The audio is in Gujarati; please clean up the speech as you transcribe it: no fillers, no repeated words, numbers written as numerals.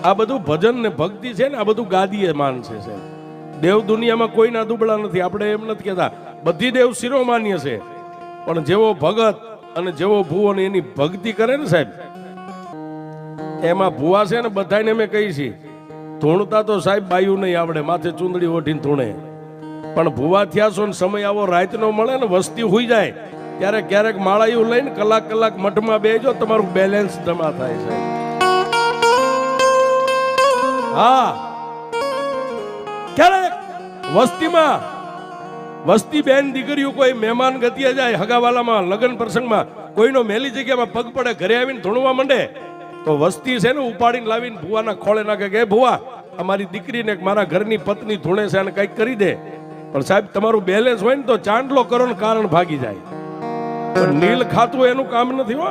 આ બધું ભજન ને ભક્તિ છે ને, આ બધું ગાદીએ માન છે સાહેબ. દેવ દુનિયામાં કોઈના દુબળા નથી. આપણે એમ નથી કહેતા બધી દેવ શિરોમાન્ય છે, પણ જેવો ભગત અને જેવો ભૂવો ને એની ભક્તિ કરે ને સાહેબ, એમાં ભૂવા છે ને બધાને અમે કહી છીએ ધૂણતા તો સાહેબ બાયું નહીં આવડે, માથે ચૂંદડી ઓઢીને ધૂણે, પણ ભૂવા થયા છો ને સમય આવો રાતનો મળે ને વસ્તી હોઈ જાય ત્યારે ક્યારેક માળાયું લઈને કલાક કલાક મઠમાં બેજો, તમારું બેલેન્સ જમા થાય છે. હા, ક્યારેક વસ્તી બેન દીકરીઓ કોઈ મહેમાન ગતિએ જાય, હગાવાલામાં લગ્ન પ્રસંગમાં કોઈનો મેલી જગ્યામાં પગ પડે, ઘરે આવીને ધૂણવા માંડે તો વસ્તી છે ને ઉપાડીને લાવીને ભુવાના ખોળે નાખે કે ભુવા અમારી દીકરીને મારા ઘરની પત્ની ધૂણે છે અને કંઈક કરી દે. પણ સાહેબ તમારું બેલેન્સ હોય ને તો ચાંદલો કરો ને કારણ ભાગી જાય, પણ નીલ ખાતું એનું કામ નથી હો.